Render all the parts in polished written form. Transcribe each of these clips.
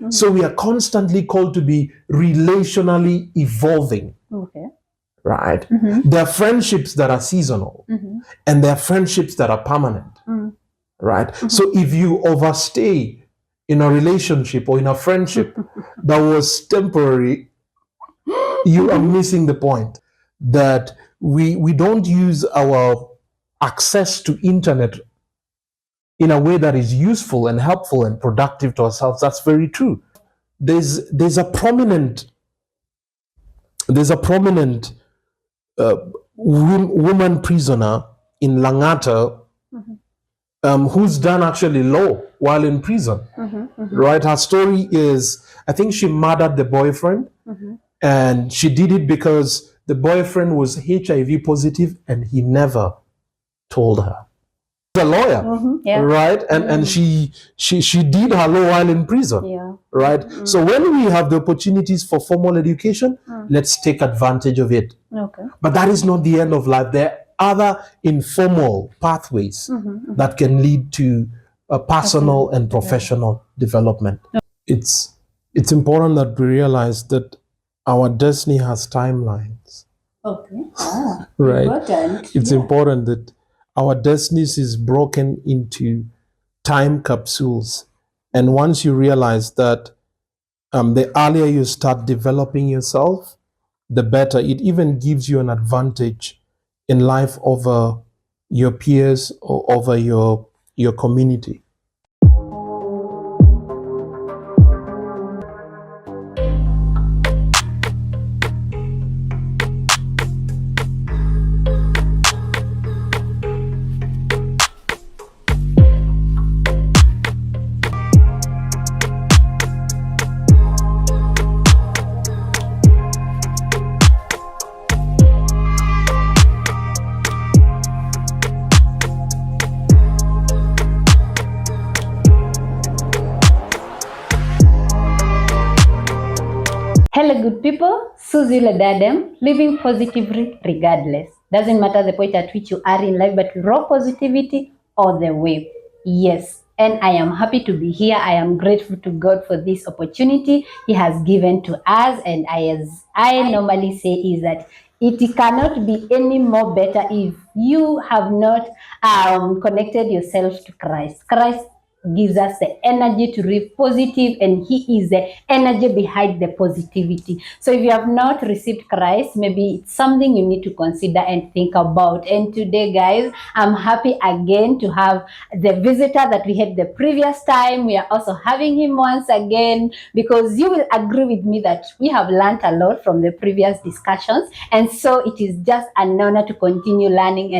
So we are constantly called to be relationally evolving. Okay. Right? There are friendships that are seasonal, and there are friendships that are permanent. Right? So if you overstay in a relationship or in a friendship that was temporary, you are missing the point. That we don't use our access to internet in a way that is useful and helpful and productive to ourselves. That's very true. There's a prominent woman prisoner in Langata who's done actually law while in prison. Right? Her story is, I think she murdered the boyfriend, and she did it because the boyfriend was HIV positive and he never told her. A lawyer, right? And she did her law while in prison, right? So when we have the opportunities for formal education, let's take advantage of it. Okay. But that is not the end of life. There are other informal pathways that can lead to a personal and professional development. It's important that we realize that our destiny has timelines. Okay. Right. Important. It's important that our destinies is broken into time capsules. And once you realize that the earlier you start developing yourself, the better. It even gives you an advantage in life over your peers or over your community. Hello, good people. Susie Ledadem, living positively regardless. Doesn't matter the point at which you are in life, but raw positivity all the way. Yes, and I am happy to be here. I am grateful to God for this opportunity He has given to us. And as I normally say is that it cannot be any more better if you have not connected yourself to Christ. Christ gives us the energy to live positive, and He is the energy behind the positivity. So if you have not received Christ, maybe it's something you need to consider and think about. And today, guys, I'm happy again to have the visitor that we had the previous time. We are also having him once again, because you will agree with me that we have learned a lot from the previous discussions, and so it is just an honor to continue learning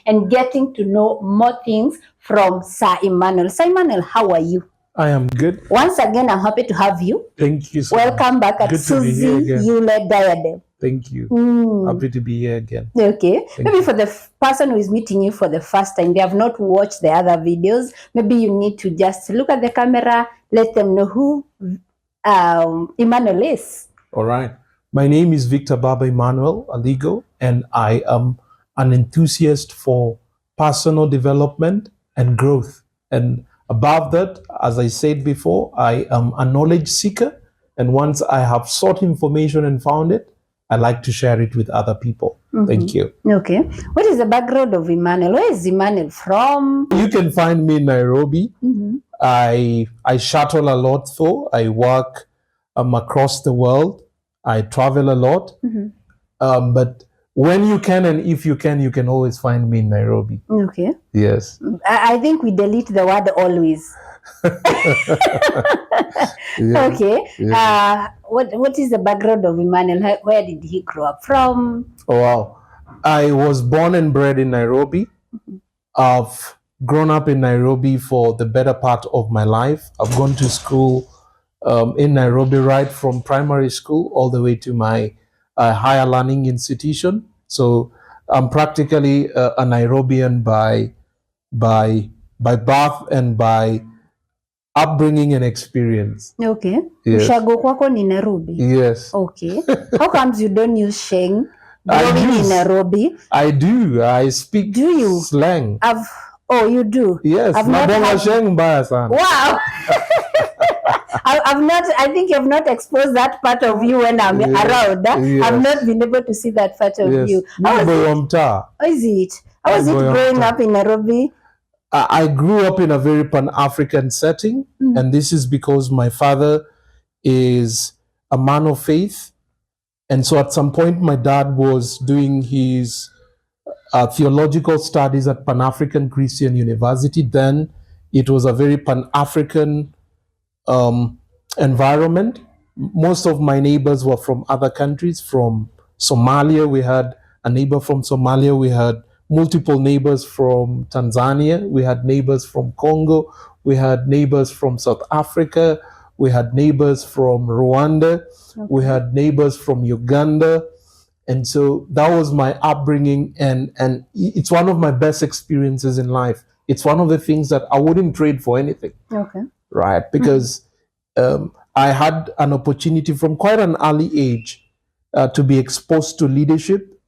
and getting to know more things from Sir Emmanuel. Sir Emmanuel, how are you? I am good. Once again, I'm happy to have you. Thank you so Welcome much. back at Good to be here Susie again. Eule Diadem. Thank you. Happy to be here again. Okay. Thank Maybe you. for the person who is meeting you for the first time, they have not watched the other videos, maybe you need to just look at the camera, let them know who Emmanuel is. All right. My name is Victor Baba Emmanuel Aligo, and I am an enthusiast for personal development and growth. And above that, as I said before, I am a knowledge seeker. And once I have sought information and found it, I like to share it with other people. Thank you. Okay. What is the background of Emmanuel? Where is Emmanuel from? You can find me in Nairobi. I shuttle a lot though. I work across the world. I travel a lot. But when you can and if you can always find me in Nairobi. Okay. Yes. I think we delete the word always. Yes. Okay. Yeah. What is the background of Emmanuel? Where did he grow up from? Oh, wow. I was born and bred in Nairobi. I've grown up in Nairobi for the better part of my life. I've gone to school in Nairobi, right from primary school all the way to my higher learning institution. So I'm practically a Nairobian by birth and by upbringing and experience. Okay. Yes. Ushago kwako ni Nairobi. Yes. Okay. How comes you don't use Sheng? I Growing in use. Nairobi. I do. I speak Do you? slang. Oh, you do? Yes. I've not Nabonga had- Sheng mbaya sana. Wow. I've not. I think you've not exposed that part of you when I'm around. Yes. I've not been able to see that part of you. How is it? How was it growing up in Nairobi? I grew up in a very Pan-African setting, and this is because my father is a man of faith. And so at some point, my dad was doing his theological studies at Pan-African Christian University. Then it was a very Pan-African environment. Most of my neighbors were from other countries. From Somalia, we had a neighbor from Somalia. We had multiple neighbors from Tanzania. We had neighbors from Congo. We had neighbors from South Africa. We had neighbors from Rwanda. Okay. We had neighbors from Uganda. And so that was my upbringing, and it's one of my best experiences in life. It's one of the things that I wouldn't trade for anything. Okay. Right? Because I had an opportunity from quite an early age to be exposed to leadership,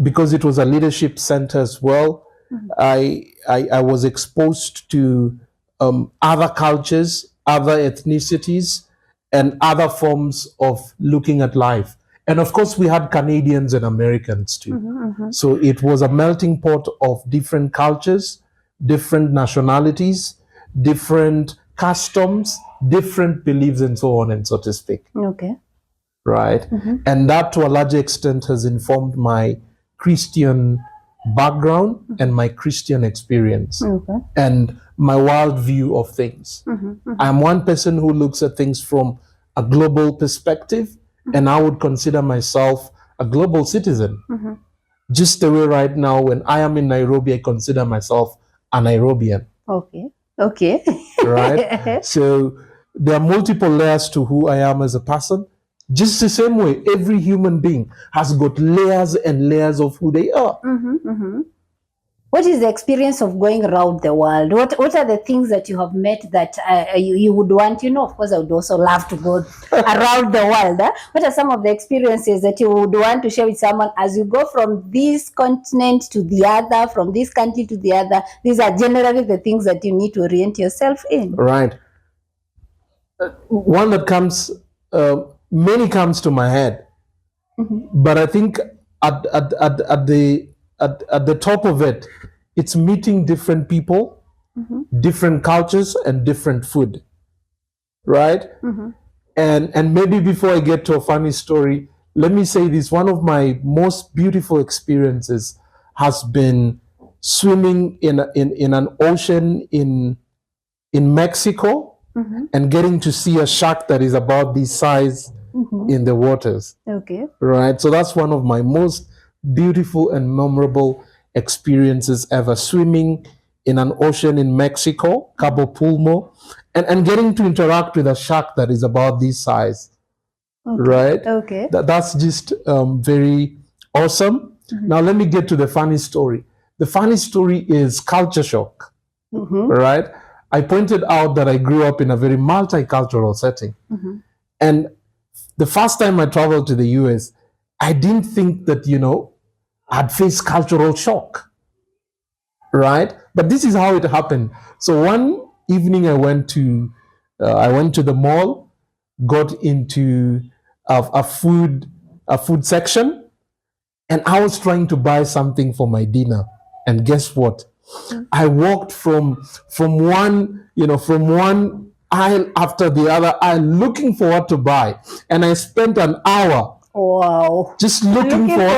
because it was a leadership center as well. I was exposed to other cultures, other ethnicities, and other forms of looking at life. And of course, we had Canadians and Americans too. So it was a melting pot of different cultures, different nationalities, different customs, different beliefs, and so on and so to speak. Okay. Right? And that to a large extent has informed my Christian background and my Christian experience and my worldview of things. I'm one person who looks at things from a global perspective, and I would consider myself a global citizen. Just the way right now, when I am in Nairobi, I consider myself a Nairobian. Okay. Okay. Right? So there are multiple layers to who I am as a person. Just the same way, every human being has got layers and layers of who they are. What is the experience of going around the world? What are the things that you have met that you would want? You know, of course, I would also love to go around the world. What are some of the experiences that you would want to share with someone as you go from this continent to the other, from this country to the other? These are generally the things that you need to orient yourself in. Right. One that comes, many comes to my head, but I think at the top of it, it's meeting different people, different cultures, and different food, right? And maybe before I get to a funny story, let me say this. One of my most beautiful experiences has been swimming in an ocean in Mexico and getting to see a shark that is about this size in the waters. Okay. Right? So that's one of my most beautiful and memorable experiences ever, swimming in an ocean in Mexico, Cabo Pulmo, and getting to interact with a shark that is about this size. Right? Okay. That's just very awesome. Now let me get to the funny story. The funny story is culture shock. Right? I pointed out that I grew up in a very multicultural setting. And the first time I traveled to the US, I didn't think that, I'd face cultural shock, right? But this is how it happened. So one evening I went to the mall, got into a food section, and I was trying to buy something for my dinner. And guess what? I walked from one aisle after the other aisle looking for what to buy, and I spent an hour. Wow. Just looking for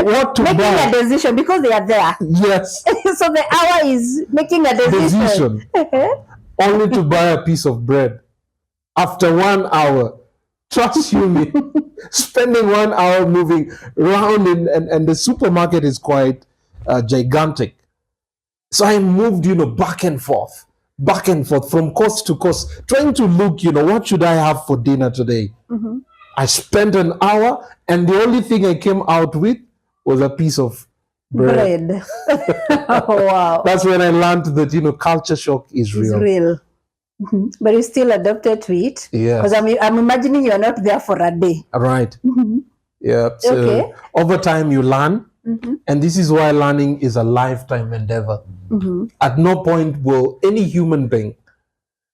what to buy. Making a decision because they are there. Yes. So the hour is making a decision. Only to buy a piece of bread. After 1 hour, trust you me, spending 1 hour moving around and the supermarket is quite gigantic. So I moved, back and forth from coast to coast, trying to look, what should I have for dinner today? I spent an hour, and the only thing I came out with was a piece of bread. Oh, wow. That's when I learned that, culture shock is real. It's real. But you still adapted to it? Yeah. Because I'm imagining you're not there for a day. Right. Yeah. So over time you learn. And this is why learning is a lifetime endeavor. At no point will any human being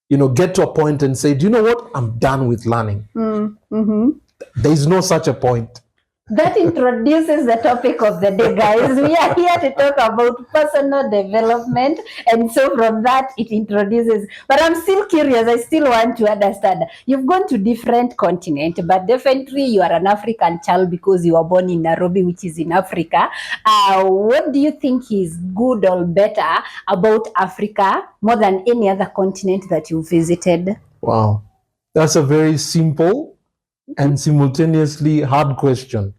get to a point and say, do you know what? I'm done with learning. There is no such a point. That introduces the topic of the day, guys. We are here to talk about personal development. And so from that, it introduces. But I'm still curious. I still want to understand. You've gone to different continents, but definitely you are an African child because you were born in Nairobi, which is in Africa. What do you think is good or better about Africa more than any other continent that you visited? Wow. That's a very simple and simultaneously hard question.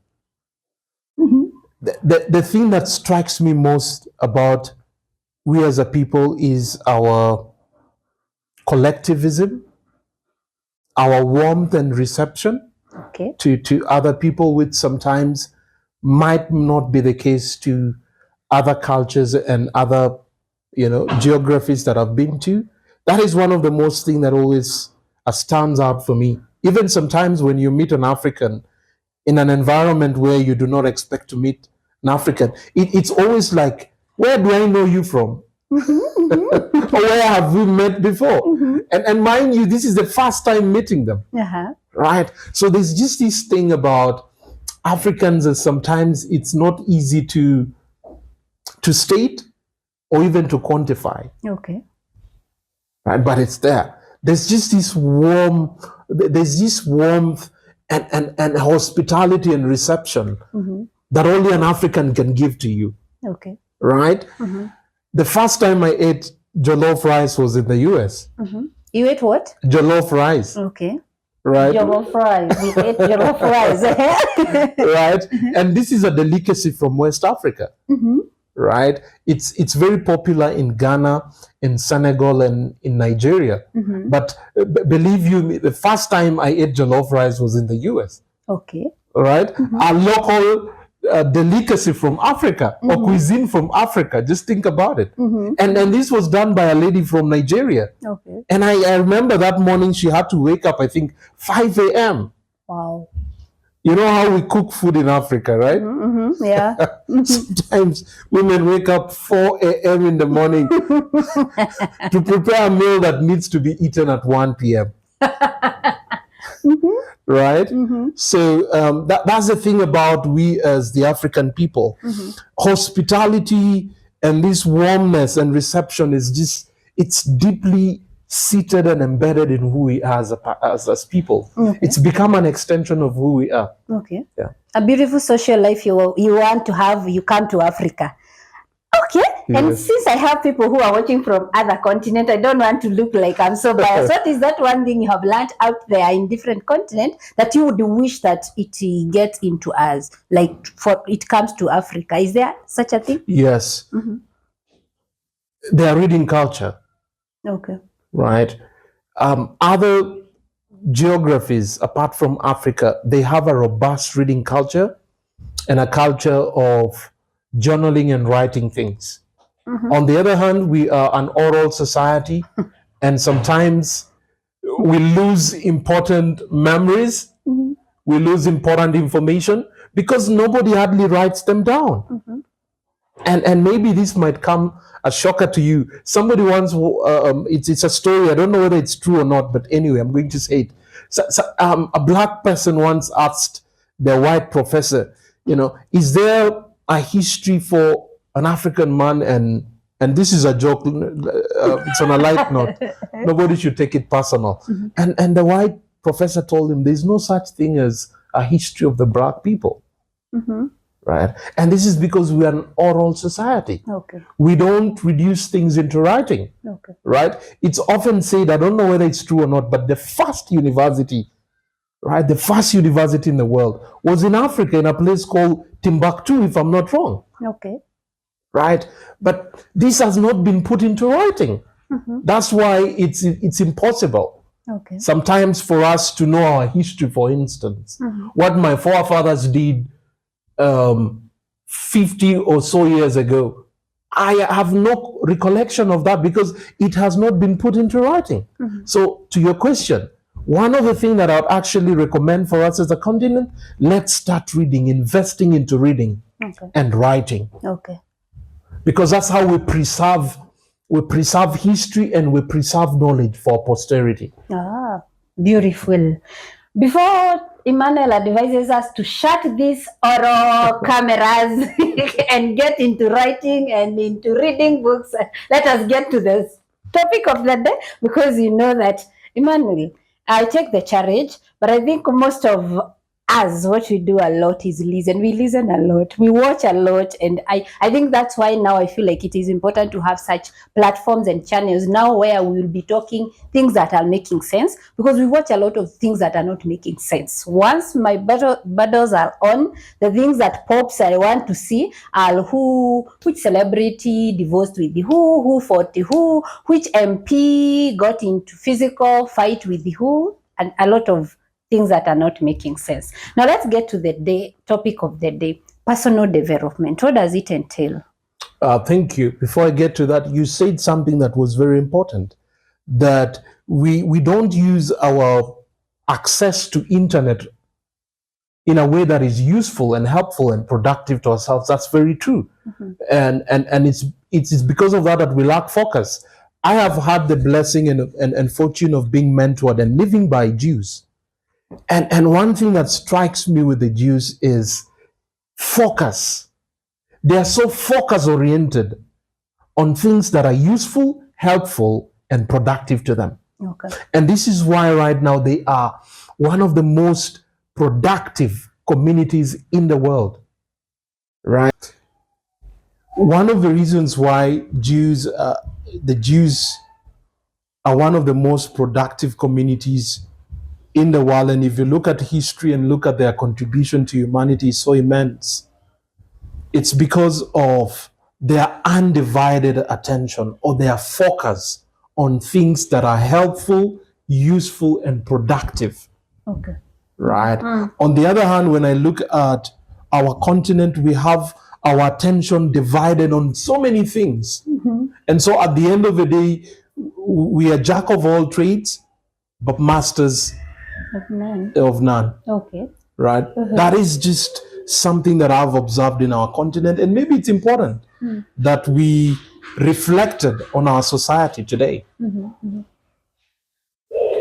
The thing that strikes me most about we as a people is our collectivism, our warmth and reception to other people, which sometimes might not be the case to other cultures and other geographies that I've been to. That is one of the most thing that always stands out for me. Even sometimes when you meet an African in an environment where you do not expect to meet an African, it's always like, where do I know you from? Or where have we met before? And mind you, this is the first time meeting them. Right? So there's just this thing about Africans, and sometimes it's not easy to state or even to quantify. Right? But it's there. There's just this warmth and hospitality and reception that only an African can give to you. Right? The first time I ate jollof rice was in the US. You ate what? Jollof rice. Right? Jollof rice. We ate jollof rice. Right? And this is a delicacy from West Africa. Right? It's very popular in Ghana, in Senegal, and in Nigeria. But believe you me, the first time I ate jollof rice was in the US. Right? A local delicacy from Africa or cuisine from Africa. Just think about it. And this was done by a lady from Nigeria. And I remember that morning she had to wake up, I think, 5 a.m. Wow. You know how we cook food in Africa, right? Yeah. Sometimes women wake up 4 a.m. in the morning to prepare a meal that needs to be eaten at 1 p.m. Right? So that's the thing about we as the African people. Hospitality and this warmness and reception is just, it's deeply seated and embedded in who we are as people. It's become an extension of who we are. Yeah. A beautiful social life you want to have, you come to Africa. Yes. And since I have people who are watching from other continents, I don't want to look like I'm so biased. What is that one thing you have learned out there in different continents that you would wish that it gets into us, like for it comes to Africa? Is there such a thing? Yes. They are reading culture. Right? Other geographies apart from Africa, they have a robust reading culture and a culture of journaling and writing things. On the other hand, we are an oral society, and sometimes we lose important memories, we lose important information because nobody hardly writes them down. And maybe this might come a shocker to you. Somebody once, it's a story, I don't know whether it's true or not, but anyway, I'm going to say it. A black person once asked their white professor, is there a history for an African man? And this is a joke, it's on a light note. Nobody should take it personal. And the white professor told him, there's no such thing as a history of the black people. Right? And this is because we are an oral society. We don't reduce things into writing. Right? It's often said, I don't know whether it's true or not, but the first university, right, the first university in the world was in Africa, in a place called Timbuktu, if I'm not wrong. Right? But this has not been put into writing. That's why it's impossible. Sometimes for us to know our history, for instance, what my forefathers did 50 or so years ago, I have no recollection of that because it has not been put into writing. So to your question, one of the things that I would actually recommend for us as a continent, let's start reading, investing into reading and writing. Because that's how we preserve we preserve history, and we preserve knowledge for posterity. Ah, beautiful. Before Emmanuel advises us to shut these oral cameras and get into writing and into reading books, let us get to the topic of the day, because you know that, Emmanuel, I take the challenge, but I think most of us, what we do a lot is listen. We listen a lot, we watch a lot, and I think that's why now I feel like it is important to have such platforms and channels now where we will be talking things that are making sense, because we watch a lot of things that are not making sense. Once my battles are on, the things that pops I want to see are which celebrity divorced with who fought who, which MP got into physical fight with who, and a lot of things that are not making sense. Now let's get to the topic of the day: personal development. What does it entail? Thank you. Before I get to that, you said something that was very important, that we don't use our access to internet in a way that is useful and helpful and productive to ourselves. That's very true. And it's because of that we lack focus. I have had the blessing and fortune of being mentored and living by Jews. And one thing that strikes me with the Jews is focus. They are so focus oriented on things that are useful, helpful, and productive to them. Okay. And this is why right now they are one of the most productive communities in the world, right? One of the reasons why the Jews are one of the most productive communities in the world, and if you look at history and look at their contribution to humanity, is so immense. It's because of their undivided attention or their focus on things that are helpful, useful, and productive. Okay. Right. On the other hand, when I look at our continent, we have our attention divided on so many things. And so at the end of the day, we are jack of all trades, but masters of none. Okay. Right. That is just something that I've observed in our continent, and maybe it's important that we reflected on our society today.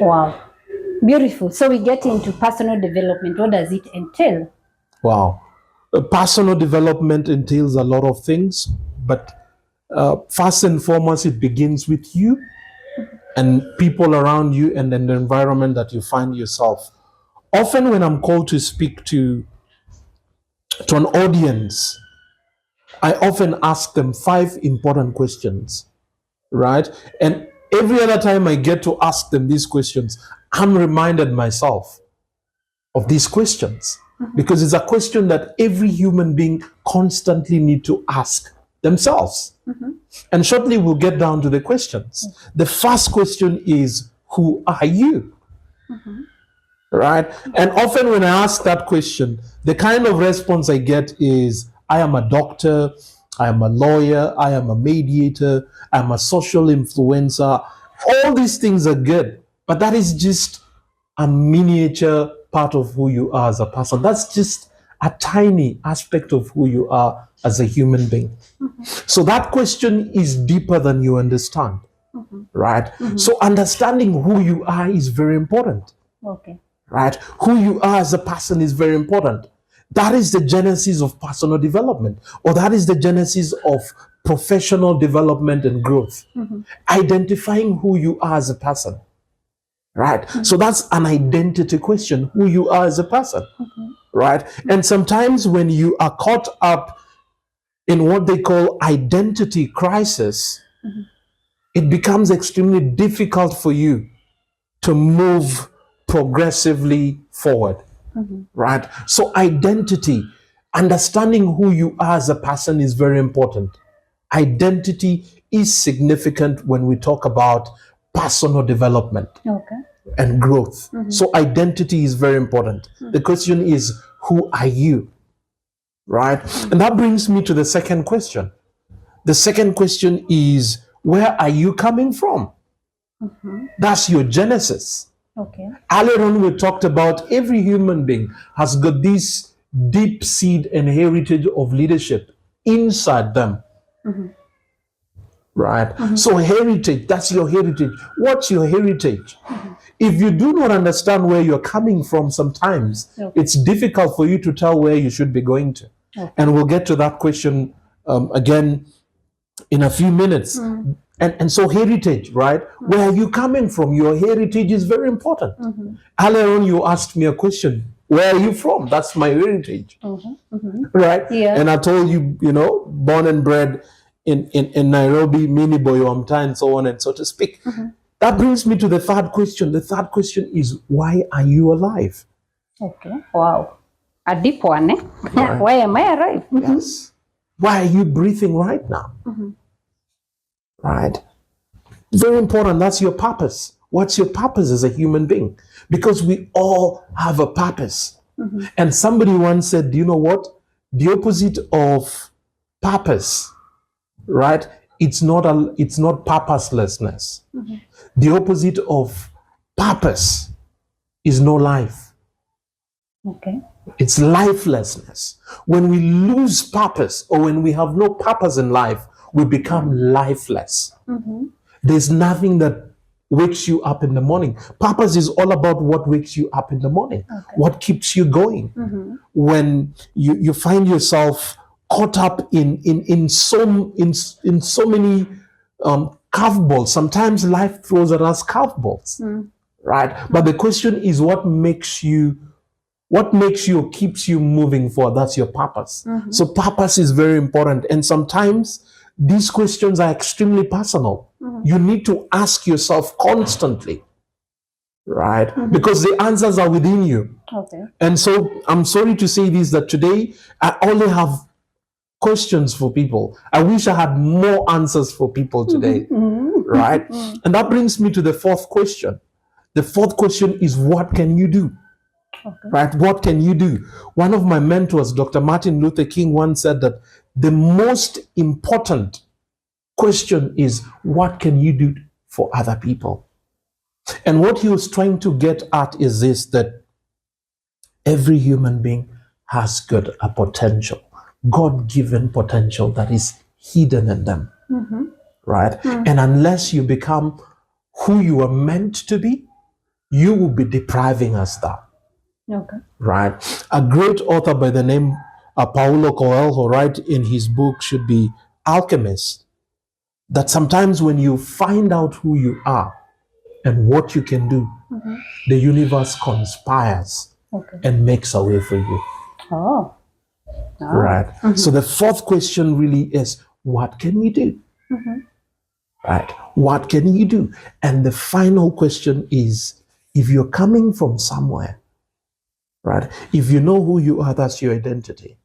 Wow. Beautiful. So we get into personal development. What does it entail? Wow. Personal development entails a lot of things, but first and foremost, it begins with you and people around you and then the environment that you find yourself. Often when I'm called to speak to an audience, I often ask them 5 important questions, right? And every other time I get to ask them these questions, I'm reminded myself of these questions, because it's a question that every human being constantly need to ask themselves. And shortly we'll get down to the questions. The first question is, who are you? Right? And often when I ask that question, the kind of response I get is, I am a doctor, I am a lawyer, I am a mediator, I'm a social influencer. All these things are good, but that is just a miniature part of who you are as a person. That's just a tiny aspect of who you are as a human being. So that question is deeper than you understand, right? So understanding who you are is very important. Okay. Right? Who you are as a person is very important. That is the genesis of personal development, or that is the genesis of professional development and growth. Identifying who you are as a person. Right? So that's an identity question, who you are as a person. Right? And sometimes when you are caught up in what they call identity crisis, it becomes extremely difficult for you to move progressively forward. Right? So identity, understanding who you are as a person is very important. Identity is significant when we talk about personal development and growth. So identity is very important. The question is, who are you? Right? And that brings me to the second question. The second question is, where are you coming from? That's your genesis. Okay. Earlier on, we talked about every human being has got this deep seed and heritage of leadership inside them. right? So heritage, that's your heritage. What's your heritage? If you do not understand where you're coming from, sometimes it's difficult for you to tell where you should be going to. And we'll get to that question again in a few minutes. And so heritage, right? Where are you coming from? Your heritage is very important. Earlier on, you asked me a question. Where are you from? That's my heritage, right? Yeah. And I told you, born and bred in Nairobi, mini Boyomta, and so on and so to speak. That brings me to the third question. The third question is, why are you alive? Okay. Wow. A deep one, eh? Right. Why am I alive? Yes. Why are you breathing right now? Right? Very important. That's your purpose. What's your purpose as a human being? Because we all have a purpose. And somebody once said, do you know what? The opposite of purpose, right? It's not purposelessness. The opposite of purpose is no life. Okay. It's lifelessness. When we lose purpose or when we have no purpose in life, we become lifeless. There's nothing that wakes you up in the morning. Purpose is all about what wakes you up in the morning, what keeps you going. When you find yourself caught up in so many curveballs. Sometimes life throws at us curveballs, right? But the question is, what makes you or keeps you moving forward? That's your purpose. So purpose is very important. And sometimes these questions are extremely personal. You need to ask yourself constantly, right? Because the answers are within you. Okay. And so I'm sorry to say this, that today I only have questions for people. I wish I had more answers for people today, right? And that brings me to the fourth question. The fourth question is, what can you do? Right? What can you do? One of my mentors, Dr. Martin Luther King, once said that the most important question is, what can you do for other people? And what he was trying to get at is this, that every human being has got a potential, God-given potential that is hidden in them, right? And unless you become who you are meant to be, you will be depriving us that. Okay. Right. A great author by the name Paulo Coelho, right, in his book Should Be Alchemist, that sometimes when you find out who you are and what you can do, the universe conspires and makes a way for you. Oh. Right. So the fourth question really is, what can you do? Right. What can you do? And the final question is, if you're coming from somewhere, right? If you know who you are, that's your identity.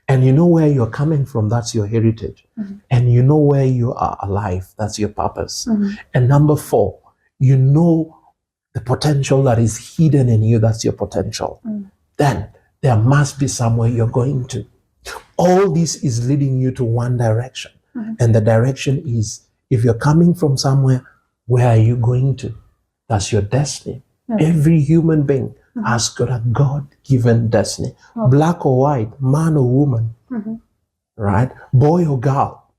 And you know where you're coming from, that's your heritage. And you know where you are alive, that's your purpose. And number 4, you know the potential that is hidden in you, that's your potential. Then there must be somewhere you're going to. All this is leading you to one direction. And the direction is, if you're coming from somewhere, where are you going to? That's your destiny. Every human being has got a God-given destiny. Black or white, man or woman, right? Boy or girl,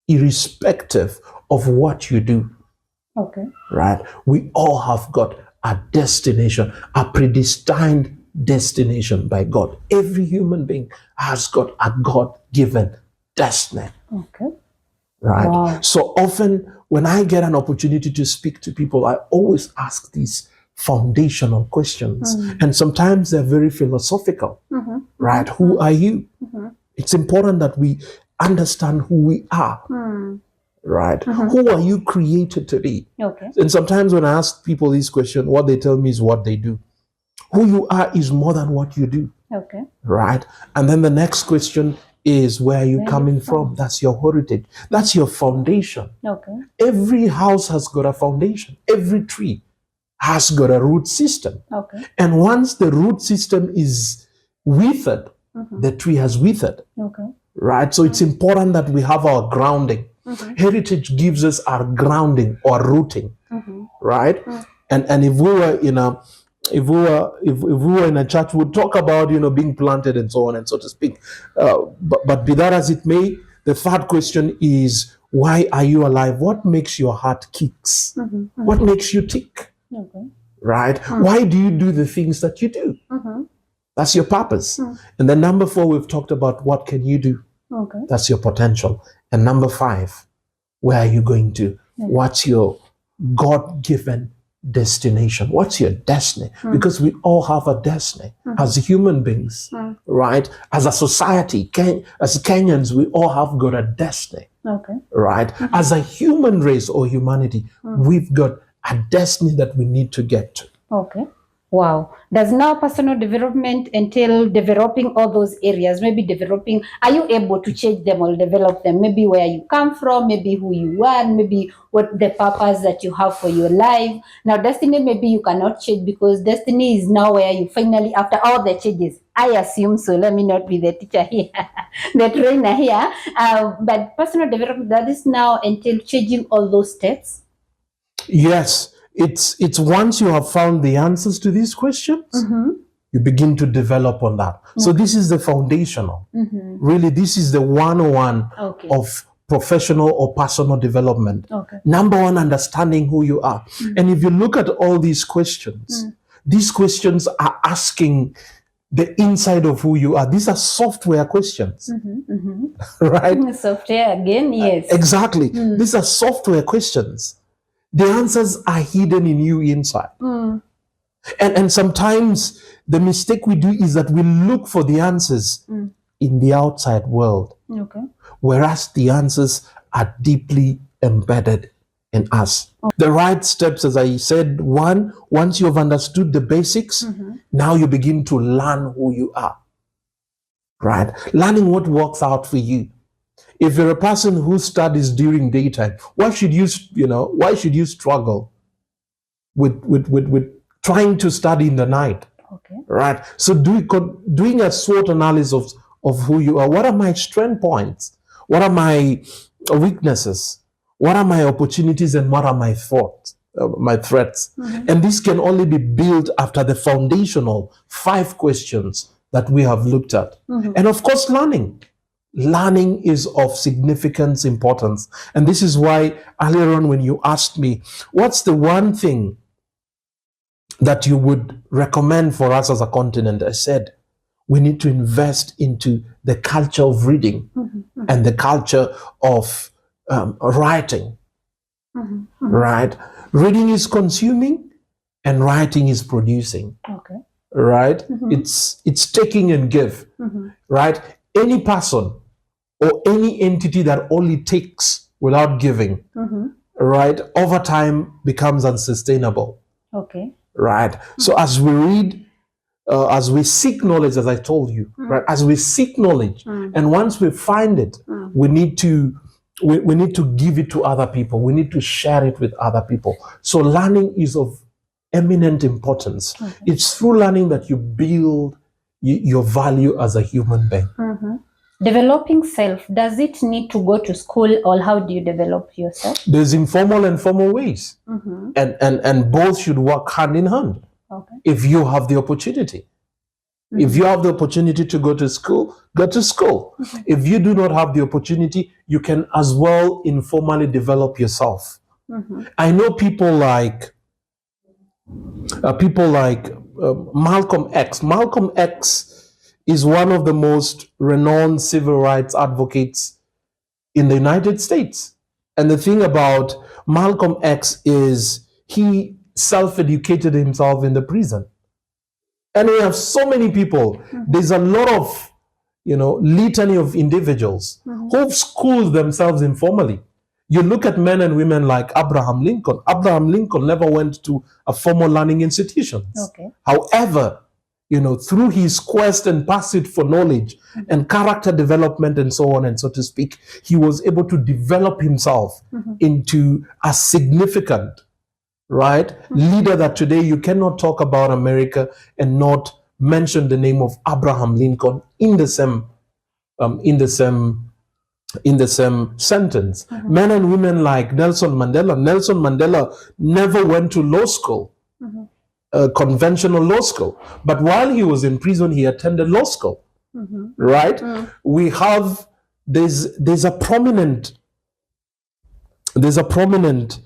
irrespective of what you do, right? We all have got a destination, a predestined destination by God. Every human being has got a God-given destiny. Right? Wow. So often when I get an opportunity to speak to people, I always ask these foundational questions. And sometimes they're very philosophical, right? Who are you? It's important that we understand who we are, right? Who are you created to be? And sometimes when I ask people these questions, what they tell me is what they do. Who you are is more than what you do, right? And then the next question is, where are you coming from? That's your heritage. That's your foundation. Every house has got a foundation. Every tree has got a root system. And once the root system is withered, the tree has withered. Right? So it's important that we have our grounding. Heritage gives us our grounding or rooting. Right? And if we were in a if we were in a church, we'd talk about being planted and so on and so to speak. But be that as it may, the third question is, Why are you alive? What makes your heart kicks? What makes you tick? Okay. Right? Why do you do the things that you do? That's your purpose. And then number 4, we've talked about what can you do? Okay. That's your potential. And number 5, where are you going to? What's your God-given destination? What's your destiny? Because we all have a destiny as human beings, right? As a society, as Kenyans, we all have got a destiny, Okay. right? As a human race or humanity, we've got a destiny that we need to get to. Okay. Wow. Does now personal development entail developing all those areas? Maybe developing, are you able to change them or develop them? Maybe where you come from, maybe who you are, maybe what the purpose that you have for your life. Now, destiny, maybe you cannot change because destiny is now where you finally, after all the changes, I assume so. Let me not be the teacher here, the trainer here. But personal development, does this now entail changing all those steps? Yes. It's once you have found the answers to these questions, you begin to develop on that. So this is the foundational. Really, this is the 101 of professional or personal development. Number 1, understanding who you are. And if you look at all these questions are asking the inside of who you are. These are software questions, right? Software again, yes. Exactly. These are software questions. The answers are hidden in you inside. And sometimes the mistake we do is that we look for the answers in the outside world. Okay. Whereas the answers are deeply embedded in us. The right steps, as I said, 1, once you have understood the basics, now you begin to learn who you are. Right? Learning what works out for you. If you're a person who studies during daytime, why should you struggle with trying to study in the night? Okay. Right? So doing a SWOT analysis of who you are. What are my strength points? What are my weaknesses? What are my opportunities and what are my threats? And this can only be built after the foundational 5 questions that we have looked at. And of course, learning. Learning is of significant importance. And this is why earlier on when you asked me, what's the one thing that you would recommend for us as a continent? I said, we need to invest into the culture of reading and the culture of writing, right? Reading is consuming and writing is producing, right? It's taking and give, right? Any person or any entity that only takes without giving, right, over time becomes unsustainable. Okay. Right. So as we read, as we seek knowledge, as I told you, right, as we seek knowledge, and once we find it, we need to give it to other people. We need to share it with other people. So learning is of eminent importance. It's through learning that you build your value as a human being. Developing self, does it need to go to school or how do you develop yourself? There's informal and formal ways, and both should work hand in hand. Okay. If you have the opportunity. If you have the opportunity to go to school, go to school. If you do not have the opportunity, you can as well informally develop yourself. I know people like Malcolm X. Malcolm X is one of the most renowned civil rights advocates in the United States. And the thing about Malcolm X is he self-educated himself in the prison. And we have so many people. There's a lot of, litany of individuals who've schooled themselves informally. You look at men and women like Abraham Lincoln. Abraham Lincoln never went to a formal learning institution. However, through his quest and pursuit for knowledge and character development and so on and so to speak, he was able to develop himself into a significant, leader that today you cannot talk about America and not mention the name of Abraham Lincoln in the same sentence. Men and women like Nelson Mandela. Nelson Mandela never went to law school. Conventional law school, but while he was in prison, he attended law school. Right? We have there's a prominent there's a prominent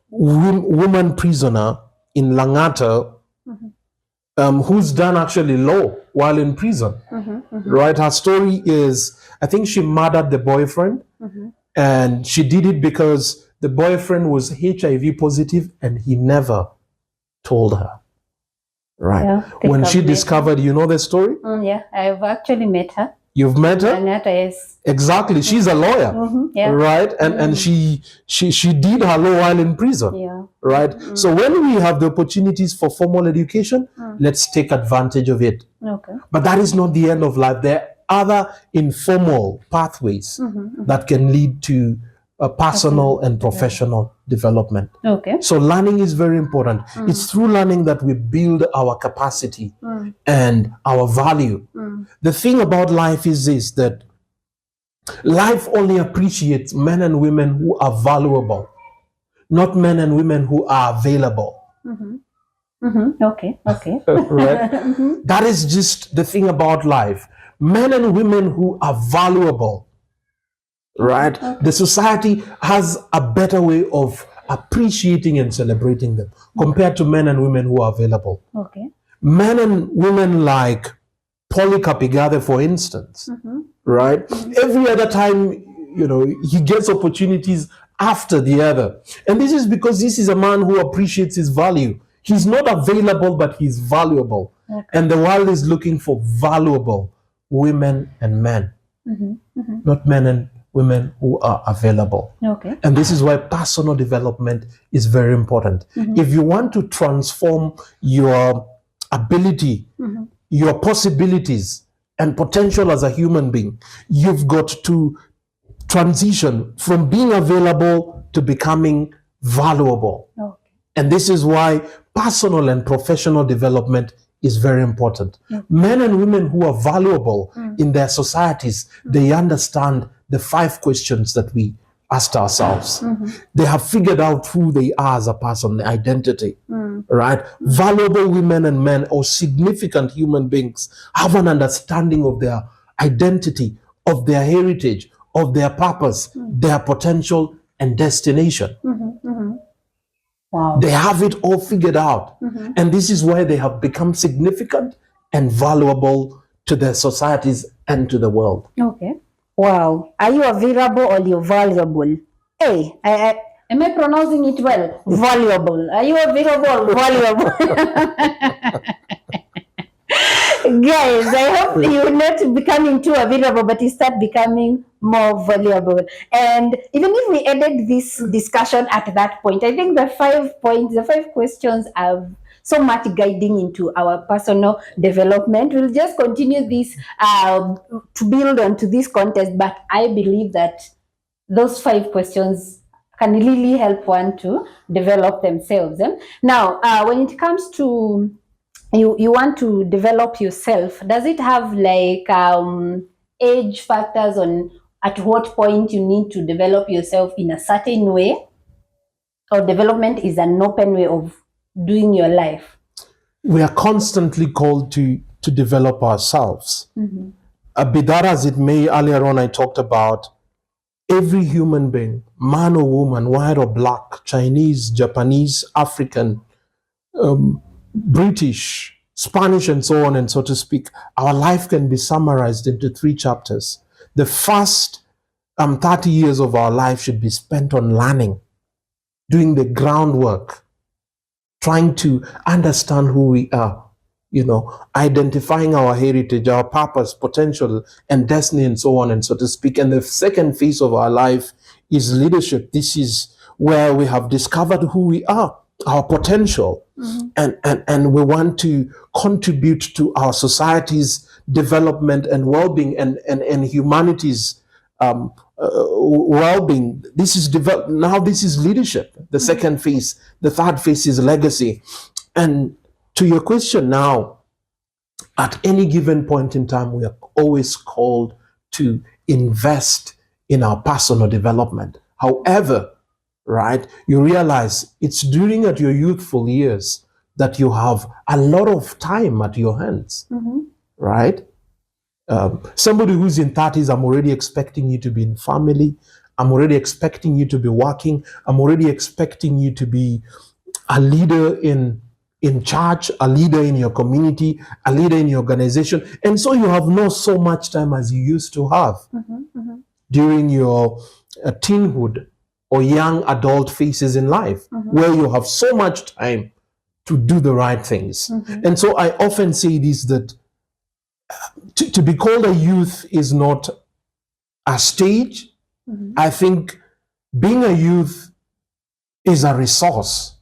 woman prisoner in Langata who's done actually law while in prison. Right? Her story is, I think she murdered the boyfriend, and she did it because the boyfriend was HIV positive and he never told her. Right? Yeah, When she discovered, you know the story? Yeah, I've actually met her. You've met her? Langata, yes. Exactly. She's a lawyer, Yeah. right? And she did her law while in prison, Yeah. right? So when we have the opportunities for formal education, let's take advantage of it. Okay. But that is not the end of life. There are other informal pathways that can lead to personal and professional development. Okay. So learning is very important. It's through learning that we build our capacity and our value. The thing about life is this, that life only appreciates men and women who are valuable, not men and women who are available. Okay. Okay. Right? That is just the thing about life. Men and women who are valuable, right? The society has a better way of appreciating and celebrating them compared to men and women who are available. Okay. Men and women like Polycarp Igathe, for instance, right? Every other time, he gets opportunities after the other. And this is because this is a man who appreciates his value. He's not available, but he's valuable. Okay. And the world is looking for valuable women and men, not men and women who are available. Okay. And this is why personal development is very important. If you want to transform your ability, your possibilities and potential as a human being, you've got to transition from being available to becoming valuable. Okay. And this is why personal and professional development is very important. Men and women who are valuable in their societies, they understand the 5 questions that we asked ourselves. They have figured out who they are as a person, the identity, right? Valuable women and men, or significant human beings, have an understanding of their identity, of their heritage, of their purpose, their potential and destination. Wow. They have it all figured out. And this is why they have become significant and valuable to their societies and to the world. Okay. Wow. Are you available or you're valuable? Hey, am I pronouncing it well? Valuable. Are you available or valuable? Guys, I hope you're not becoming too available, but you start becoming more valuable. And even if we ended this discussion at that point, I think the 5 points, the 5 questions are so much guiding into our personal development. We'll just continue this to build onto this contest, but I believe that those 5 questions can really help one to develop themselves. Now, when it comes to you want to develop yourself, does it have like age factors on at what point you need to develop yourself in a certain way, or development is an open way of doing your life? We are constantly called to develop ourselves. Be that as it may, earlier on I talked about every human being, man or woman, white or black, Chinese, Japanese, African, British, Spanish, and so on and so to speak. Our life can be summarized into 3 chapters. The first 30 years of our life should be spent on learning, doing the groundwork, trying to understand who we are, identifying our heritage, our purpose, potential, and destiny, and so on and so to speak. And the second phase of our life is leadership. This is where we have discovered who we are, our potential, and we want to contribute to our society's development and well-being and humanity's well-being. This is now this is leadership, the second phase. The third phase is legacy. And to your question now, at any given point in time, we are always called to invest in our personal development. However, right, you realize it's during at your youthful years that you have a lot of time at your hands, right? Somebody who's in 30s, I'm already expecting you to be in family. I'm already expecting you to be working. I'm already expecting you to be a leader in church, a leader in your community, a leader in your organization. And so you have not so much time as you used to have during your teenhood or young adult phases in life, where you have so much time to do the right things. And so I often say this, that to be called a youth is not a stage. I think being a youth is a resource.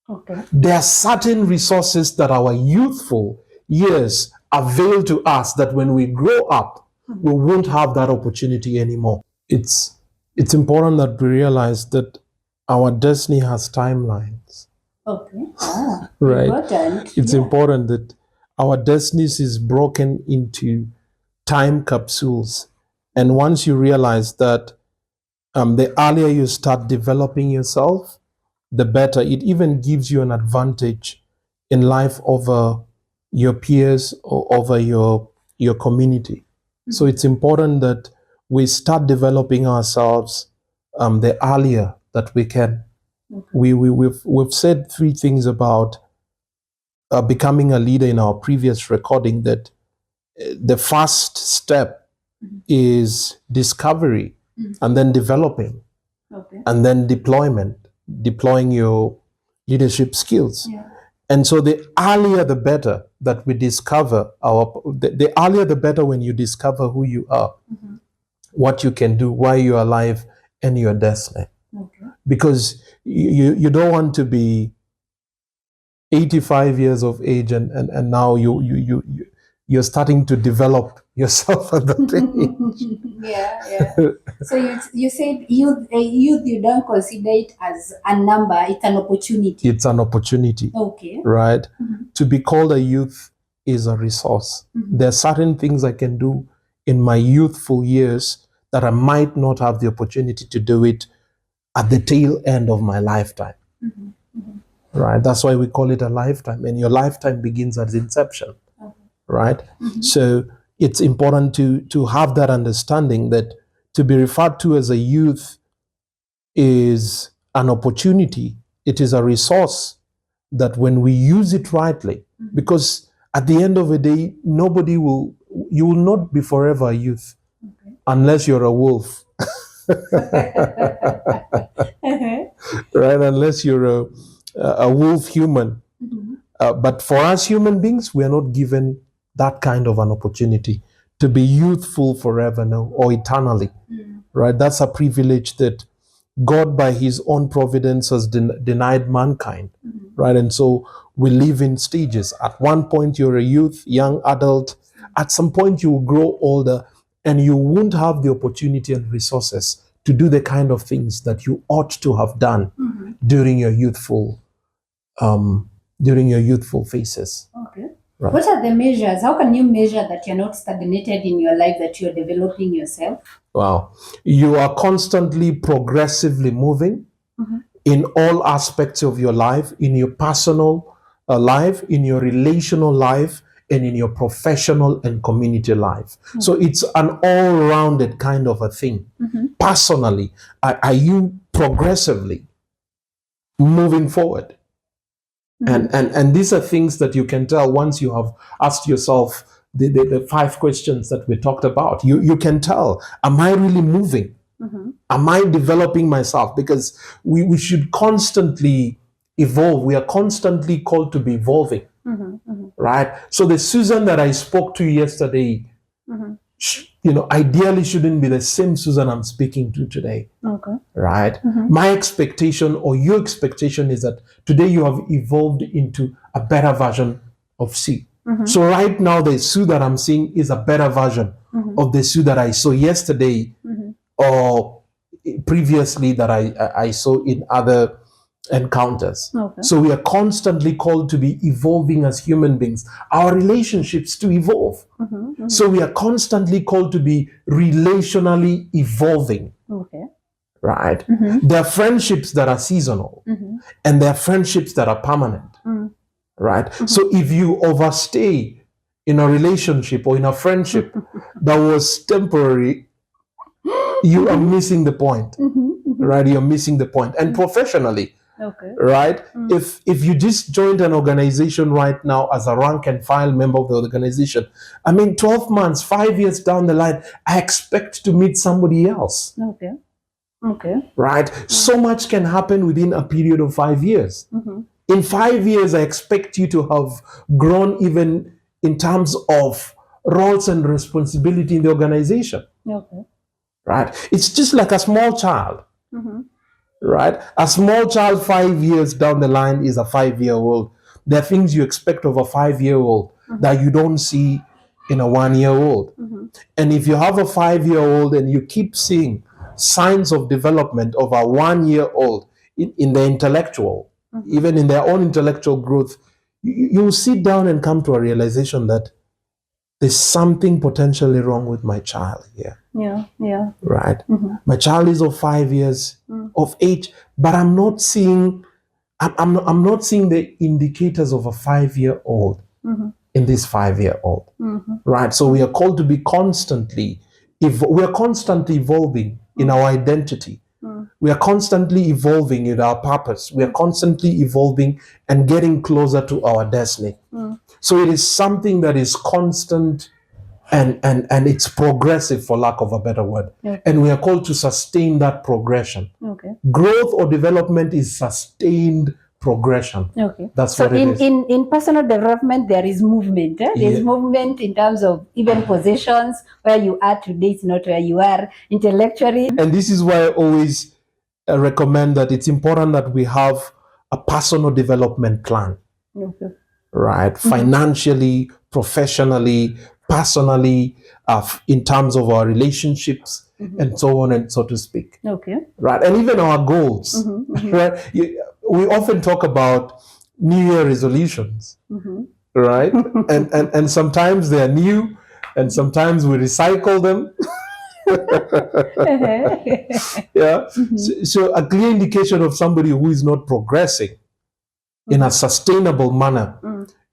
Okay. There are certain resources that our youthful years avail to us that when we grow up, we won't have that opportunity anymore. It's important that we realize that our destiny has timelines. Okay. Right. Important. It's important that our destinies is broken into time capsules. And once you realize that, the earlier you start developing yourself, the better. It even gives you an advantage in life over your peers or over your community. So it's important that we start developing ourselves the earlier that we can. We've said 3 things about becoming a leader in our previous recording, that the first step is discovery, and then developing, and then deploying your leadership skills. And so the earlier the better that we discover the earlier the better when you discover who you are, what you can do, why you're alive, and your destiny. Because you don't want to be 85 years of age and now you're starting to develop yourself at that age. So you said youth you don't consider it as a number, it's an opportunity. It's an opportunity. Okay. Right? To be called a youth is a resource. There are certain things I can do in my youthful years that I might not have the opportunity to do it at the tail end of my lifetime. Right? That's why we call it a lifetime. And your lifetime begins at inception. Right? So it's important to have that understanding that to be referred to as a youth is an opportunity. It is a resource that when we use it rightly, because at the end of the day, you will not be forever a youth unless you're a wolf. Right? Unless you're a wolf human. But for us human beings, we are not given that kind of an opportunity to be youthful forever now or eternally. Right? That's a privilege that God, by his own providence, has denied mankind. Right? And so we live in stages. At one point, you're a youth, young adult. At some point, you will grow older and you won't have the opportunity and resources to do the kind of things that you ought to have done during your youthful phases. Okay. Right. What are the measures? How can you measure that you're not stagnated in your life, that you're developing yourself? Wow. You are constantly progressively moving in all aspects of your life, in your personal life, in your relational life, and in your professional and community life. So it's an all-rounded kind of a thing. Personally, are you progressively moving forward? And these are things that you can tell once you have asked yourself the 5 questions that we talked about. You can tell, am I really moving? Am I developing myself? Because we should constantly evolve. We are constantly called to be evolving. Right? So the Susan that I spoke to yesterday, ideally shouldn't be the same Susan I'm speaking to today. Okay. Right? My expectation or your expectation is that today you have evolved into a better version of Sue. So right now the Sue that I'm seeing is a better version of the Sue that I saw yesterday or previously that I saw in other encounters. Okay. So we are constantly called to be evolving as human beings. Our relationships to evolve. So we are constantly called to be relationally evolving. Okay. Right? There are friendships that are seasonal and there are friendships that are permanent. Right? So if you overstay in a relationship or in a friendship that was temporary, you are missing the point, right? You're missing the point. And professionally, right? If you just joined an organization right now as a rank and file member of the organization, I mean, 12 months, 5 years down the line, I expect to meet somebody else. Right? So much can happen within a period of 5 years. In 5 years, I expect you to have grown even in terms of roles and responsibility in the organization. Right? It's just like a small child. Right? A small child 5 years down the line is a 5-year-old. There are things you expect of a 5-year-old that you don't see in a 1-year-old. And if you have a 5-year-old and you keep seeing signs of development of a 1-year-old in the intellectual, even in their own intellectual growth, you sit down and come to a realization that there's something potentially wrong with my child here. Right? My child is of 5 years of age, but I'm not seeing the indicators of a 5-year-old in this 5-year-old. Right? So we are called to be constantly evolving in our identity. We are constantly evolving in our purpose. We are constantly evolving and getting closer to our destiny. So it is something that is constant and it's progressive, for lack of a better word. And we are called to sustain that progression. Growth or development is sustained progression. That's so what it is. In personal development, there is movement. There's movement in terms of even positions. Where you are today is not where you are intellectually. And this is why I always recommend that it's important that we have a personal development plan. Right? Financially, professionally, personally, in terms of our relationships, and so on and so to speak. Right? And even our goals. Right? We often talk about New Year resolutions. Right? and sometimes they are new, and sometimes we recycle them. So a clear indication of somebody who is not progressing in a sustainable manner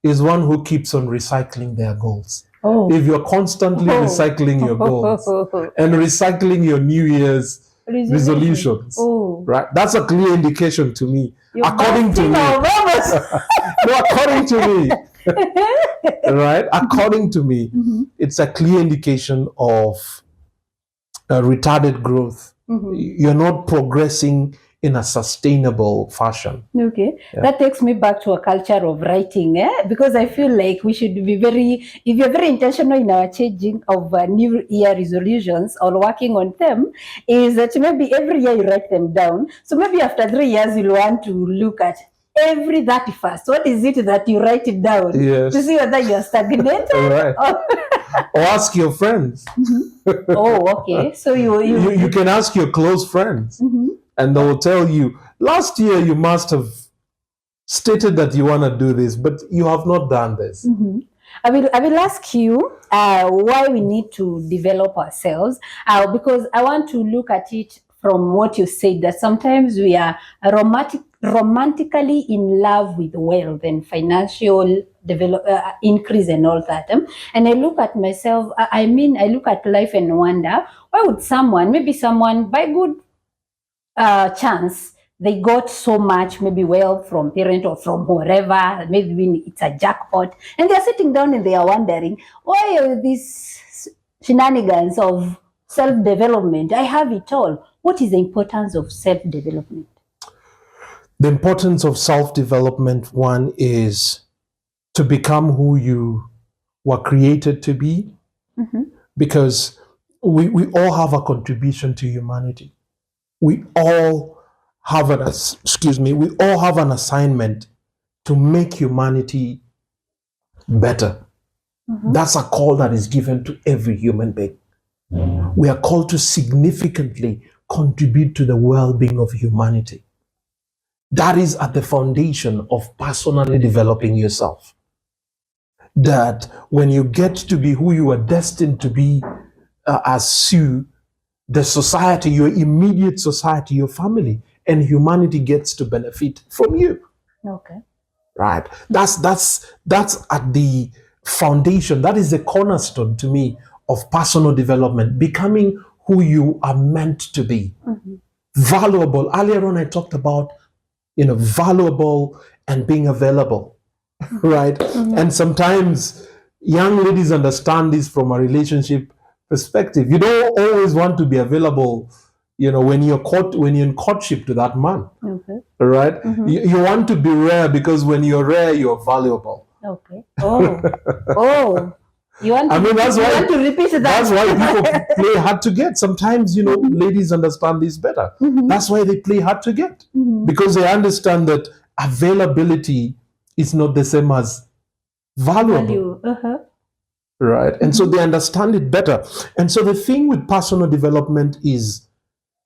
is one who keeps on recycling their goals. If you're constantly recycling your goals and recycling your New Year's resolutions, right? That's a clear indication to me. According to me. No, according to me. Right? According to me, it's a clear indication of retarded growth. You're not progressing in a sustainable fashion. That takes me back to a culture of writing, because I feel like we should be if you're very intentional in our changing of New Year resolutions or working on them, is that maybe every year you write them down. So maybe after 3 years, you'll want to look at every 31st. What is it that you write it down to see whether you're stagnated? Or ask your friends. So you can ask your close friends. And they will tell you, last year you must have stated that you want to do this, but you have not done this. I will ask you why we need to develop ourselves, because I want to look at it from what you said, that sometimes we are romantically in love with wealth and financial increase and all that. And I look at myself, I look at life and wonder, why would someone by good chance, they got so much maybe wealth from parent or from whoever, maybe it's a jackpot, and they're sitting down and they are wondering, why are these shenanigans of self-development? I have it all. What is the importance of self-development? The importance of self-development, one, is to become who you were created to be, because we all have a contribution to humanity. We all have an assignment to make humanity better. That's a call that is given to every human being. We are called to significantly contribute to the well-being of humanity. That is at the foundation of personally developing yourself. That when you get to be who you are destined to be as Sue, the society, your immediate society, your family, and humanity gets to benefit from you. Right? That's at the foundation. That is the cornerstone to me of personal development, becoming who you are meant to be. Valuable. Earlier on, I talked about, valuable and being available, right? And sometimes young ladies understand this from a relationship perspective. You don't always want to be available, when you're in courtship to that man, right? You want to be rare, because when you're rare, you're valuable. Okay. Oh. You want to, that's you why want to repeat that. That's why people play hard to get. Sometimes, ladies understand this better. That's why they play hard to get, because they understand that availability is not the same as valuable. Value. Right? And so they understand it better. And so the thing with personal development is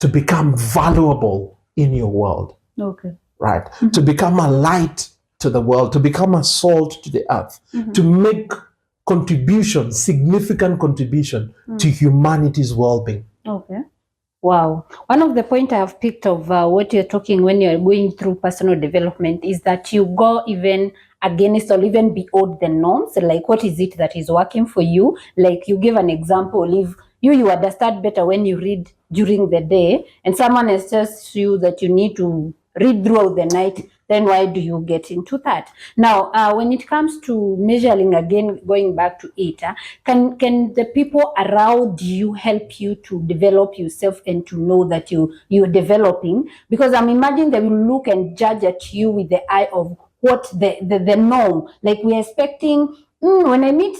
to become valuable in your world. Okay. Right? To become a light to the world, to become a salt to the earth, to make significant contribution to humanity's well-being. Okay. Wow. One of the points I have picked of what you're talking when you're going through personal development is that you go even against or even beyond the norms. Like, what is it that is working for you? Like, you give an example. If you understand better when you read during the day, and someone has just you that you need to read throughout the night, then why do you get into that? Now, when it comes to measuring, again, going back to it, can the people around you help you to develop yourself and to know that you're developing? Because I'm imagining they will look and judge at you with the eye of what the norm. Like, we're expecting, when I meet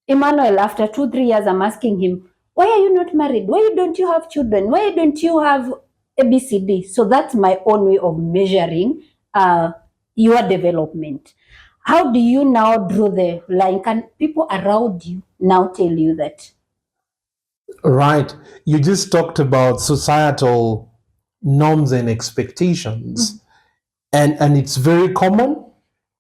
Emmanuel after 2-3 years, I'm asking him, why are you not married? Why don't you have children? Why don't you have ABCD? So that's my own way of measuring your development. How do you now draw the line? Can people around you now tell you that? Right. You just talked about societal norms and expectations. And it's very common.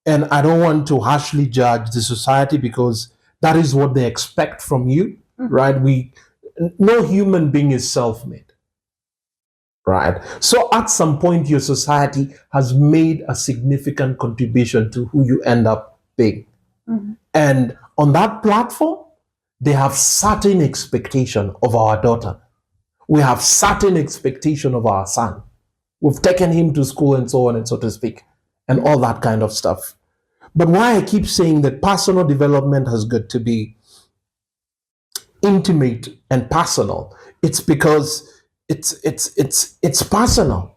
And I don't want to harshly judge the society, because that is what they expect from you, right? No human being is self-made, right? So at some point, your society has made a significant contribution to who you end up being. And on that platform, they have certain expectation of our daughter. We have certain expectation of our son. We've taken him to school and so on and so to speak, and all that kind of stuff. But why I keep saying that personal development has got to be intimate and personal, it's because it's personal,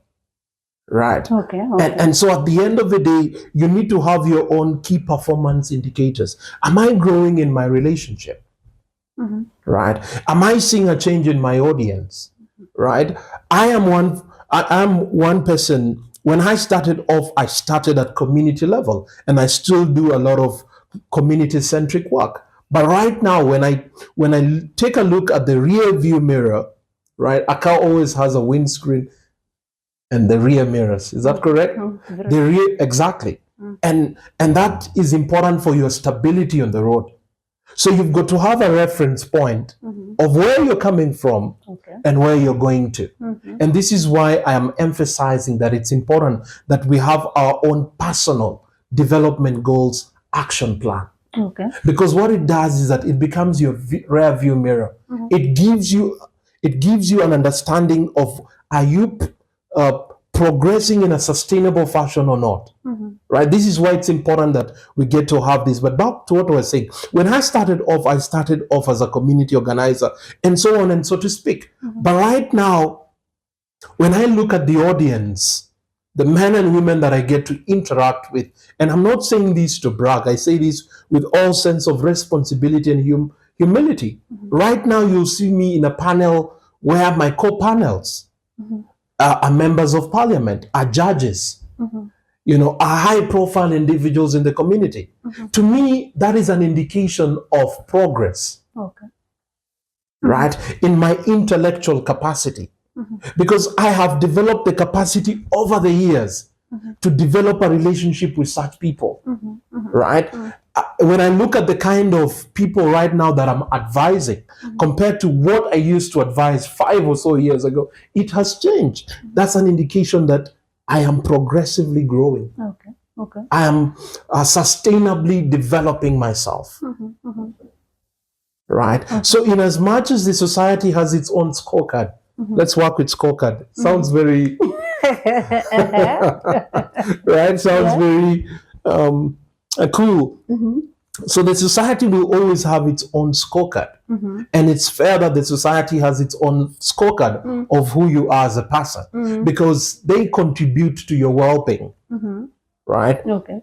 right? Okay. And so at the end of the day, you need to have your own key performance indicators. Am I growing in my relationship? Right? Am I seeing a change in my audience? Right? I am one person. When I started off, I started at community level, and I still do a lot of community-centric work. But right now, when I take a look at the rear view mirror, right? A car always has a windscreen and the rear mirrors. Is that correct? The rear, exactly. And that is important for your stability on the road. So you've got to have a reference point of where you're coming from and where you're going to. And this is why I am emphasizing that it's important that we have our own personal development goals action plan. Because what it does is that it becomes your rear view mirror. It gives you an understanding of, are you progressing in a sustainable fashion or not? Right? This is why it's important that we get to have this. But back to what I was saying, when I started off as a community organizer and so on and so to speak. But right now, when I look at the audience, the men and women that I get to interact with, and I'm not saying this to brag, I say this with all sense of responsibility and humility. Right now, you'll see me in a panel where my co-panels are members of parliament, are judges, are high-profile individuals in the community. To me, that is an indication of progress, right, in my intellectual capacity. Because I have developed the capacity over the years to develop a relationship with such people, right? When I look at the kind of people right now that I'm advising compared to what I used to advise 5 or so years ago, it has changed. That's an indication that I am progressively growing. I am sustainably developing myself. right? So in as much as the society has its own scorecard, let's work with scorecard. Sounds very, right? Sounds very cool. So the society will always have its own scorecard. And it's fair that the society has its own scorecard of who you are as a person because they contribute to your well-being, right? Okay.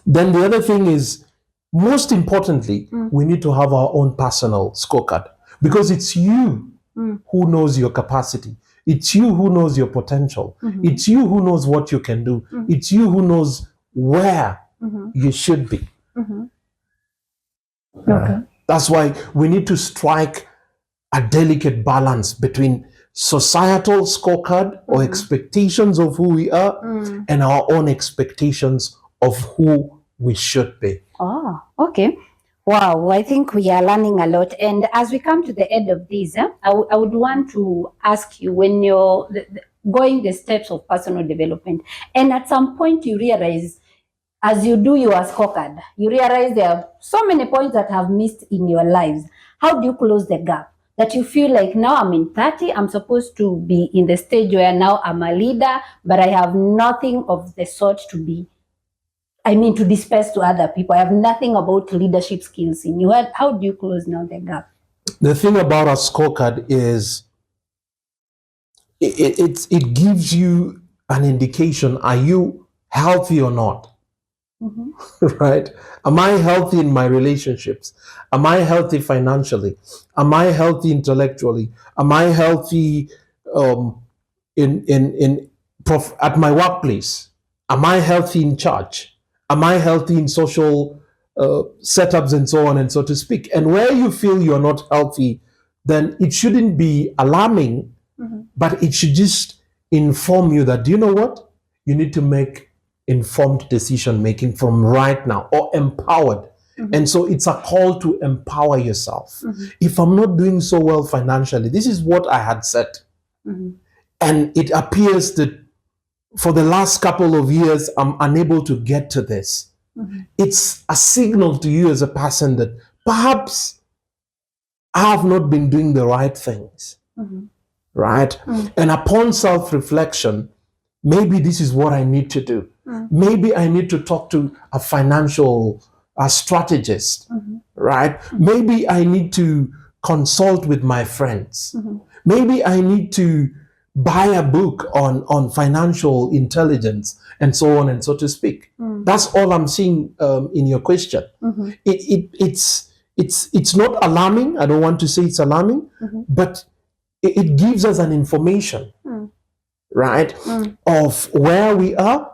Then the other thing is, most importantly, we need to have our own personal scorecard because it's you who knows your capacity. It's you who knows your potential. It's you who knows what you can do. It's you who knows where you should be. Okay. That's why we need to strike a delicate balance between societal scorecard or expectations of who we are and our own expectations of who we should be. Oh, okay. Wow, I think we are learning a lot. And as we come to the end of this, I would want to ask you, when you're going the steps of personal development, and at some point you realize, as you do your scorecard, you realize there are so many points that have missed in your lives. How do you close the gap? That you feel like, now I'm in 30, I'm supposed to be in the stage where now I'm a leader, but I have nothing of the sort to disperse to other people. I have nothing about leadership skills in you. How do you close now the gap? The thing about a scorecard is it gives you an indication, are you healthy or not? Right? Am I healthy in my relationships? Am I healthy financially? Am I healthy intellectually? Am I healthy at my workplace? Am I healthy in church? Am I healthy in social setups and so on and so to speak? And where you feel you're not healthy, then it shouldn't be alarming, but it should just inform you that, do you know what? You need to make informed decision making from right now, or empowered. And so it's a call to empower yourself. If I'm not doing so well financially, this is what I had set. And it appears that for the last couple of years, I'm unable to get to this. It's a signal to you as a person that perhaps I have not been doing the right things. Right? And upon self-reflection, maybe this is what I need to do. Maybe I need to talk to a financial strategist, right? Maybe I need to consult with my friends. Maybe I need to buy a book on financial intelligence and so on and so to speak. That's all I'm seeing in your question. It's not alarming. I don't want to say it's alarming, but it gives us an information, right, of where we are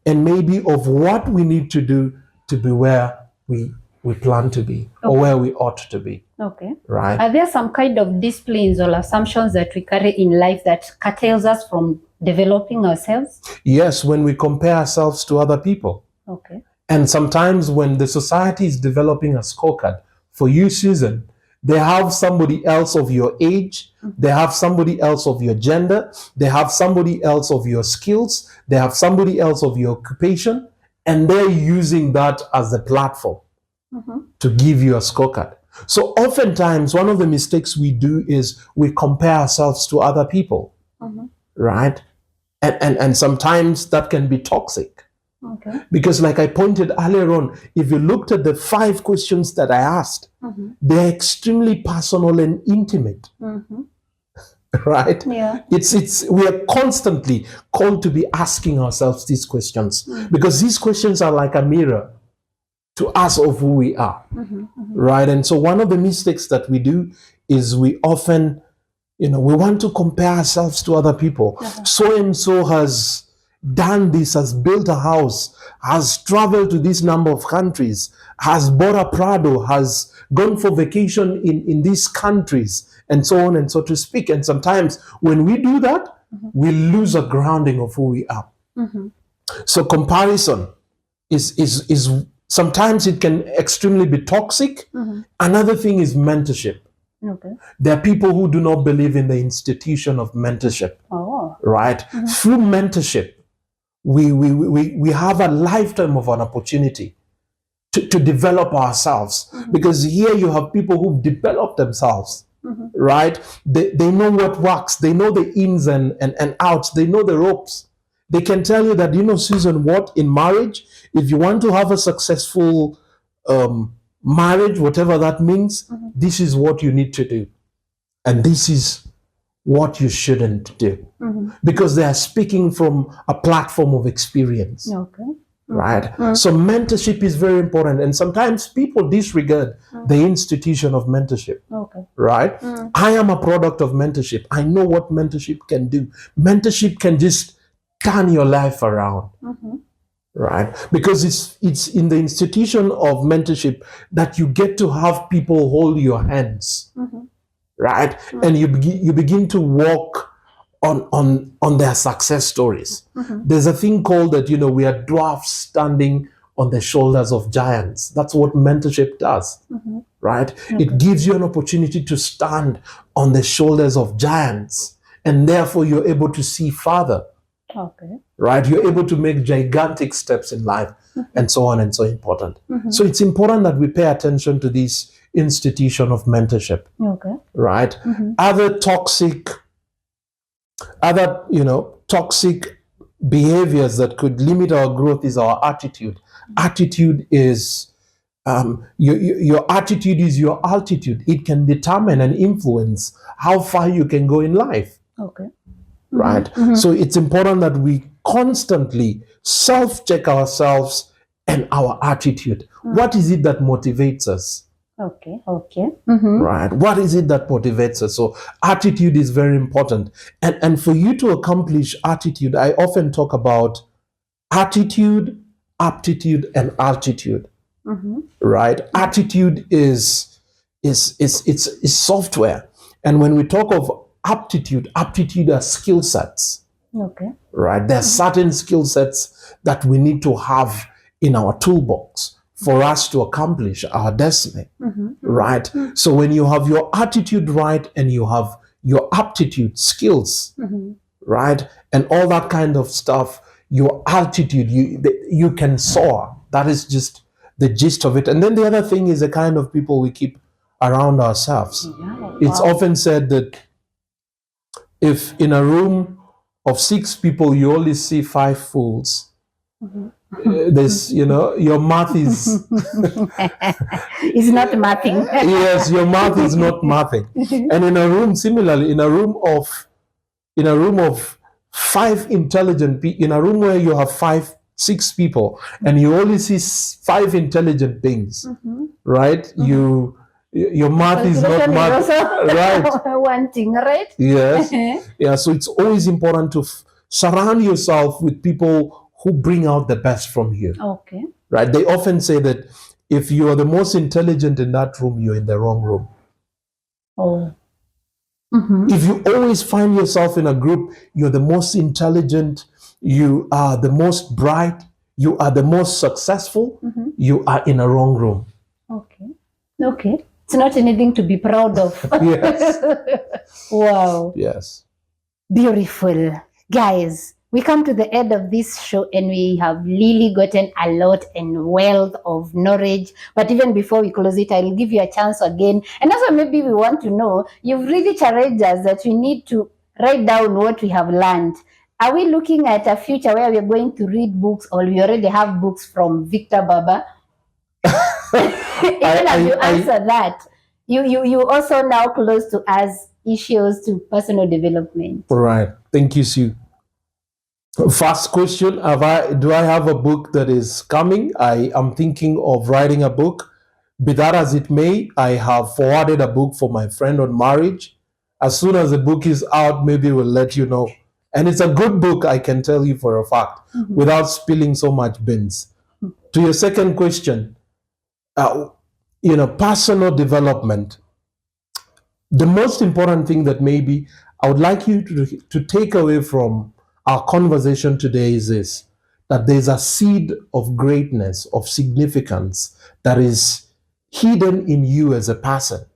and maybe of what we need to do to be where we plan to be, or where we ought to be. Okay. Right. Are there some kind of disciplines or assumptions that we carry in life that curtails us from developing ourselves? Yes, when we compare ourselves to other people. Okay. And sometimes when the society is developing a scorecard, for you, Susan, they have somebody else of your age, they have somebody else of your gender, they have somebody else of your skills, they have somebody else of your occupation, and they're using that as the platform to give you a scorecard. So oftentimes, one of the mistakes we do is we compare ourselves to other people, right? And sometimes that can be toxic. Okay. Because like I pointed earlier on, if you looked at the 5 questions that I asked, they're extremely personal and intimate. Right? Yeah. We are constantly called to be asking ourselves these questions because these questions are like a mirror to us of who we are. Right? And so one of the mistakes that we do is we often, we want to compare ourselves to other people. So and so has done this, has built a house, has traveled to this number of countries, has bought a Prado, has gone for vacation in these countries, and so on and so to speak. And sometimes when we do that, we lose a grounding of who we are. So comparison is sometimes it can extremely be toxic. Another thing is mentorship. Okay. There are people who do not believe in the institution of mentorship. Oh. Right? Through mentorship, we have a lifetime of an opportunity to develop ourselves. Because here you have people who've developed themselves, right? They know what works. They know the ins and outs. They know the ropes. They can tell you that, Susan, what, in marriage, if you want to have a successful marriage, whatever that means, this is what you need to do. And this is what you shouldn't do. Because they are speaking from a platform of experience. Okay. Right? So mentorship is very important. And sometimes people disregard the institution of mentorship. Okay. Right? I am a product of mentorship. I know what mentorship can do. Mentorship can just turn your life around. Right? Because it's in the institution of mentorship that you get to have people hold your hands. Right? And you begin to walk on their success stories. There's a thing called that, we are dwarfs standing on the shoulders of giants. That's what mentorship does. Right? It gives you an opportunity to stand on the shoulders of giants, and therefore you're able to see farther. Okay. Right? You're able to make gigantic steps in life, and so on, and so important. So it's important that we pay attention to this institution of mentorship. Okay. Right? Other toxic behaviors that could limit our growth is our attitude. Attitude is your attitude is your altitude. It can determine and influence how far you can go in life. Okay. Right? So it's important that we constantly self-check ourselves and our attitude. What is it that motivates us? Okay. Okay. Right? What is it that motivates us? So attitude is very important. And for you to accomplish attitude, I often talk about attitude, aptitude, and altitude. Right? Attitude is software. And when we talk of aptitude are skill sets. Okay. Right? There are certain skill sets that we need to have in our toolbox for us to accomplish our destiny. Right? So when you have your attitude right and you have your aptitude skills, right, and all that kind of stuff, your altitude, you can soar. That is just the gist of it. And then the other thing is the kind of people we keep around ourselves. It's often said that if in a room of 6 people you only see 5 fools, there's, your math is It's not mathing. yes, your math is not mathing. And in a room, similarly, in a room of 5 intelligent people, in a room where you have 6 people and you only see 5 intelligent beings, right? Your math is not math, right? One thing, right? Yes. Yeah. So it's always important to surround yourself with people who bring out the best from you. Okay. Right? They often say that if you are the most intelligent in that room, you're in the wrong room. Oh. If you always find yourself in a group, you're the most intelligent, you are the most bright, you are the most successful, you are in a wrong room. Okay. Okay. It's not anything to be proud of. Yes. Wow. Yes. Beautiful. Guys, we come to the end of this show and we have really gotten a lot and wealth of knowledge. But even before we close it, I'll give you a chance again. And also maybe we want to know, you've really challenged us that we need to write down what we have learned. Are we looking at a future where we're going to read books, or we already have books from Victor Baba? Even as you answer that, you also now close to us issues to personal development. Right. Thank you, Sue. First question, do I have a book that is coming? I am thinking of writing a book. Be that as it may, I have forwarded a book for my friend on marriage. As soon as the book is out, maybe we'll let you know. And it's a good book, I can tell you for a fact, without spilling so much beans. To your second question, personal development. The most important thing that maybe I would like you to take away from our conversation today is this, that there's a seed of greatness, of significance that is hidden in you as a person.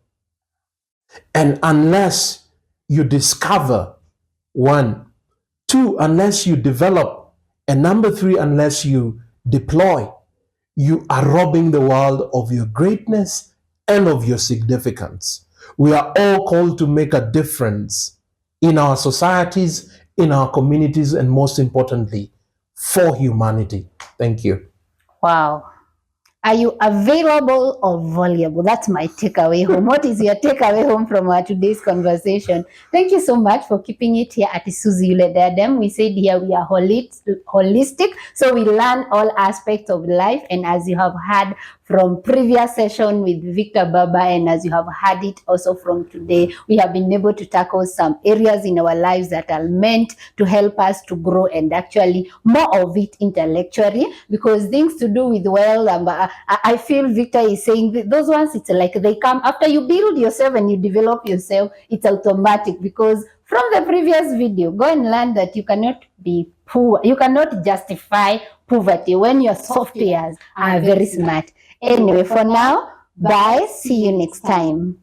And unless you discover, 1, 2, unless you develop, and number 3, unless you deploy, you are robbing the world of your greatness and of your significance. We are all called to make a difference in our societies, in our communities, and most importantly, for humanity. Thank you. Wow. Are you available or valuable? That's my takeaway home. What is your takeaway home from our today's conversation? Thank you so much for keeping it here at Isuzu Diadem. We said here we are holistic, so we learn all aspects of life. And as you have heard from previous session with Victor Baba, and as you have heard it also from today, we have been able to tackle some areas in our lives that are meant to help us to grow, and actually more of it intellectually, because things to do with I feel Victor is saying that those ones, it's like they come after you build yourself and you develop yourself. It's automatic, because from the previous video, go and learn that you cannot be poor. You cannot justify poverty when your softwares are very smart. Anyway, for now, bye. See you next time.